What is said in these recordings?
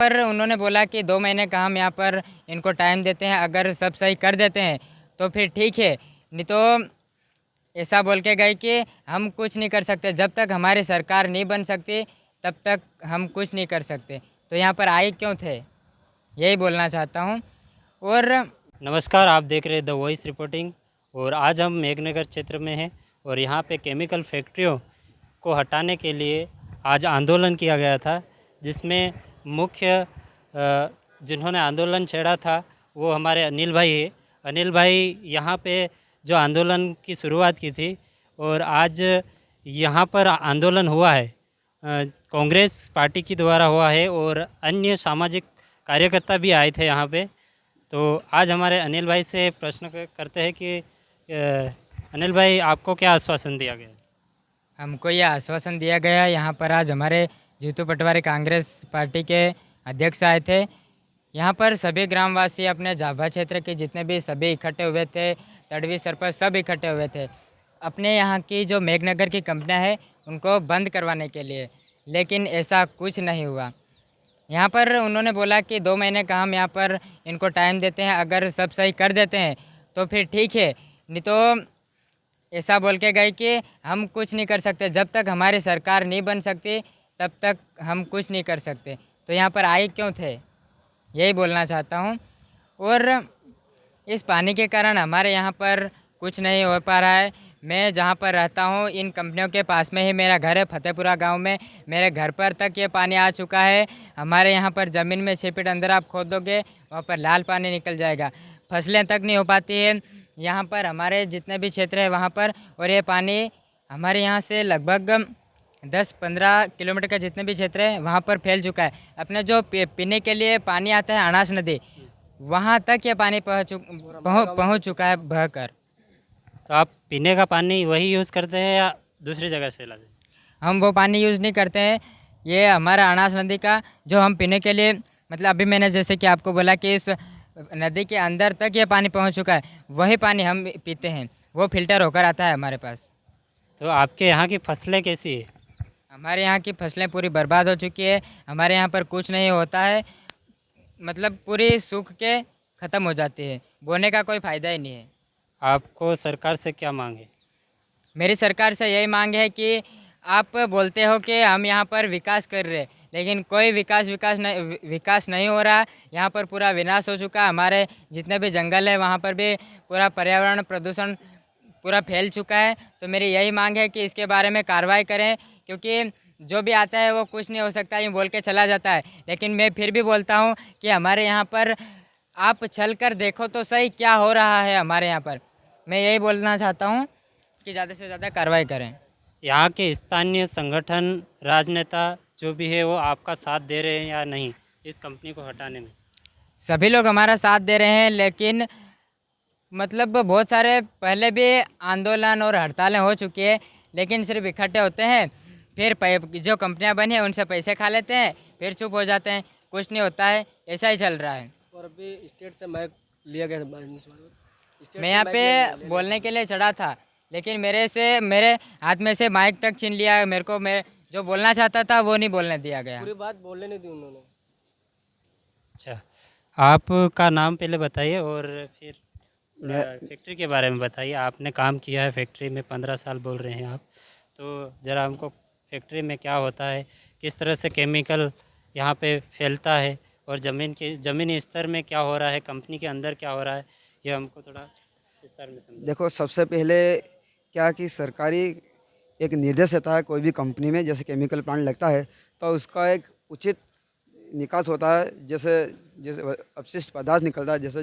पर उन्होंने बोला कि 2 महीने का हम यहाँ पर इनको टाइम देते हैं, अगर सब सही कर देते हैं तो फिर ठीक है, नहीं तो ऐसा बोल के गए कि हम कुछ नहीं कर सकते, जब तक हमारी सरकार नहीं बन सकती तब तक हम कुछ नहीं कर सकते। तो यहाँ पर आए क्यों थे, यही बोलना चाहता हूँ। और नमस्कार, आप देख रहे हैं द वॉइस रिपोर्टिंग। और आज हम मेघनगर क्षेत्र में हैं और यहाँ पे केमिकल फैक्ट्रियों को हटाने के लिए आज आंदोलन किया गया था, जिसमें मुख्य जिन्होंने आंदोलन छेड़ा था वो हमारे अनिल भाई है। अनिल भाई यहाँ पे जो आंदोलन की शुरुआत की थी और आज यहाँ पर आंदोलन हुआ है कांग्रेस पार्टी के द्वारा हुआ है और अन्य सामाजिक कार्यकर्ता भी आए थे यहाँ पे। तो आज हमारे अनिल भाई से प्रश्न करते हैं कि अनिल भाई, आपको क्या आश्वासन दिया गया? हमको यह आश्वासन दिया गया, यहाँ पर आज हमारे जीतू पटवारी कांग्रेस पार्टी के अध्यक्ष आए थे। यहाँ पर सभी ग्रामवासी अपने झाबा क्षेत्र के जितने भी सभी इकट्ठे हुए थे, तड़वी सरपंच सब इकट्ठे हुए थे अपने यहाँ की जो मेघनगर की कंपनियाँ हैं उनको बंद करवाने के लिए, लेकिन ऐसा कुछ नहीं हुआ। यहाँ पर उन्होंने बोला कि 2 महीने का हम यहाँ पर इनको टाइम देते हैं, अगर सब सही कर देते हैं तो फिर ठीक है, नहीं तो ऐसा बोल के गए कि हम कुछ नहीं कर सकते, जब तक हमारी सरकार नहीं बन सकती तब तक हम कुछ नहीं कर सकते। तो यहाँ पर आए क्यों थे, यही बोलना चाहता हूँ। और इस पानी के कारण हमारे यहाँ पर कुछ नहीं हो पा रहा है। मैं जहाँ पर रहता हूँ इन कंपनियों के पास में ही मेरा घर है, फतेहपुरा गांव में। मेरे घर पर तक ये पानी आ चुका है। हमारे यहाँ पर ज़मीन में 6 फीट अंदर आप खोदोगे वहाँ पर लाल पानी निकल जाएगा, फसलें तक नहीं हो पाती है यहाँ पर हमारे जितने भी क्षेत्र है वहाँ पर। और ये पानी हमारे यहाँ से लगभग 10-15 किलोमीटर का जितने भी क्षेत्र है वहाँ पर फैल चुका है। अपने जो पीने के लिए पानी आता है अनास नदी, वहाँ तक ये पानी पहुँच चुका है बहकर। तो आप पीने का पानी वही यूज़ करते हैं या दूसरी जगह से लाते हैं? हम वो पानी यूज़ नहीं करते हैं, ये हमारा अनास नदी का जो हम पीने के लिए, मतलब अभी मैंने जैसे कि आपको बोला कि इस नदी के अंदर तक ये पानी पहुंच चुका है, वही पानी हम पीते हैं, वो फिल्टर होकर आता है हमारे पास। तो आपके यहाँ की फसलें कैसी है? हमारे यहाँ की फसलें पूरी बर्बाद हो चुकी है। हमारे यहाँ पर कुछ नहीं होता है, मतलब पूरी सूख के ख़त्म हो जाती है, बोने का कोई फ़ायदा ही नहीं है। आपको सरकार से क्या मांगे? मेरी सरकार से यही मांग है कि आप बोलते हो कि हम यहाँ पर विकास कर रहे हैं, लेकिन कोई विकास नहीं हो रहा। यहाँ पर पूरा विनाश हो चुका। हमारे जितने भी जंगल है वहाँ पर भी पूरा पर्यावरण प्रदूषण पूरा फैल चुका है। तो मेरी यही मांग है कि इसके बारे में कार्रवाई करें, क्योंकि जो भी आता है वो कुछ नहीं हो सकता यूँ बोल के चला जाता है। लेकिन मैं फिर भी बोलता हूँ कि हमारे यहाँ पर आप चल कर देखो तो सही क्या हो रहा है हमारे यहाँ पर। मैं यही बोलना चाहता हूँ कि ज़्यादा से ज़्यादा कार्रवाई करें। यहाँ के स्थानीय संगठन, राजनेता जो भी है वो आपका साथ दे रहे हैं या नहीं इस कंपनी को हटाने में? सभी लोग हमारा साथ दे रहे हैं, लेकिन मतलब बहुत सारे पहले भी आंदोलन और हड़तालें हो चुकी है, लेकिन सिर्फ इकट्ठे होते हैं, फिर जो कंपनियां बनी है उनसे पैसे खा लेते हैं, फिर चुप हो जाते हैं, कुछ नहीं होता है, ऐसा ही चल रहा है। और अभी स्टेट से माइक लिया गया था, मैं यहाँ पे बोलने के लिए चढ़ा था, लेकिन मेरे हाथ में से माइक तक छीन लिया। मेरे को मैं जो बोलना चाहता था वो नहीं बोलने दिया गया। पूरी बात बोलने नहीं दी उन्होंने। अच्छा, आपका नाम पहले बताइए और फिर फैक्ट्री के बारे में बताइए। आपने काम किया है फैक्ट्री में, 15 साल बोल रहे हैं आप, तो ज़रा हमको फैक्ट्री में क्या होता है, किस तरह से केमिकल यहाँ पे फैलता है और ज़मीनी स्तर में क्या हो रहा है, कंपनी के अंदर क्या हो रहा है, ये हमको थोड़ा विस्तार में समझाइए। देखो, सबसे पहले क्या कि सरकारी एक निर्देश रहता है कोई भी कंपनी में, जैसे केमिकल प्लांट लगता है तो उसका एक उचित निकास होता है। जैसे जैसे अपशिष्ट पदार्थ निकलता है, जैसे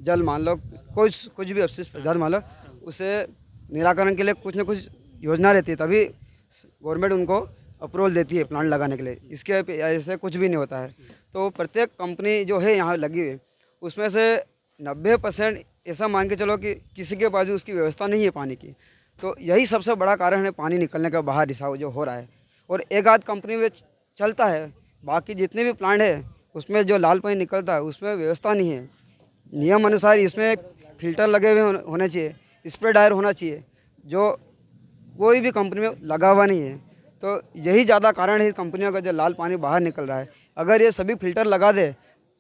जल मान लो, कुछ भी अपशिष्ट पदार्थ मान लो, उसे निराकरण के लिए कुछ न कुछ योजना रहती है, तभी गवर्नमेंट उनको अप्रूवल देती है प्लांट लगाने के लिए। इसके ऐसे कुछ भी नहीं होता है। तो प्रत्येक कंपनी जो है यहाँ लगी हुई, उसमें से 90% ऐसा मान के चलो कि किसी के पास भी उसकी व्यवस्था नहीं है पानी की। तो यही सबसे बड़ा कारण है पानी निकलने का बाहर रिसाव जो हो रहा है। और एक आध कंपनी में चलता है, बाकी जितने भी प्लांट है उसमें जो लाल पानी निकलता है उसमें व्यवस्था नहीं है। नियम अनुसार इसमें फ़िल्टर लगे हुए होने चाहिए, स्प्रे ड्रायर होना चाहिए, जो कोई भी कंपनी में लगा हुआ नहीं है। तो यही ज़्यादा कारण है कंपनियों का जो लाल पानी बाहर निकल रहा है। अगर ये सभी फिल्टर लगा दे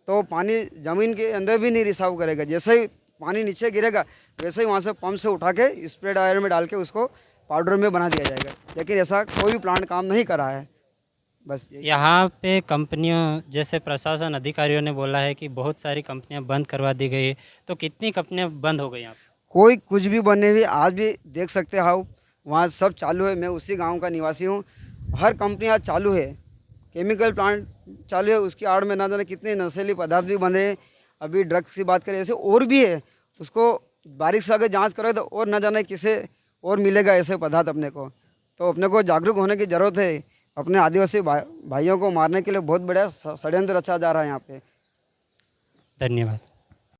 तो पानी ज़मीन के अंदर भी नहीं रिसाव करेगा। जैसे ही पानी नीचे गिरेगा वैसे ही वहाँ से पंप से उठा के स्प्रे ड्रायर में डाल के उसको पाउडर में बना दिया जाएगा, लेकिन ऐसा कोई भी प्लांट काम नहीं कर रहा है। बस यहाँ पे कंपनियों जैसे प्रशासन अधिकारियों ने बोला है कि बहुत सारी कंपनियां बंद करवा दी गई है, तो कितनी कंपनियां बंद हो गई यहाँ पे? कोई कुछ भी बने हुए आज भी देख सकते हो, वहाँ सब चालू है। मैं उसी गांव का निवासी हूँ। हर कंपनी आज चालू है, केमिकल प्लांट चालू है, उसकी आड़ में ना जाने कितने नशीले पदार्थ भी बन रहे हैं। अभी ड्रग्स की बात करें ऐसे और भी है, उसको बारीक से अगर जांच करें तो और ना जाने किसे और मिलेगा ऐसे पदार्थ अपने को। तो अपने को जागरूक होने की ज़रूरत है। अपने आदिवासी भाइयों को मारने के लिए बहुत बड़ा षड्यंत्र रचा जा रहा है यहाँ पे। धन्यवाद।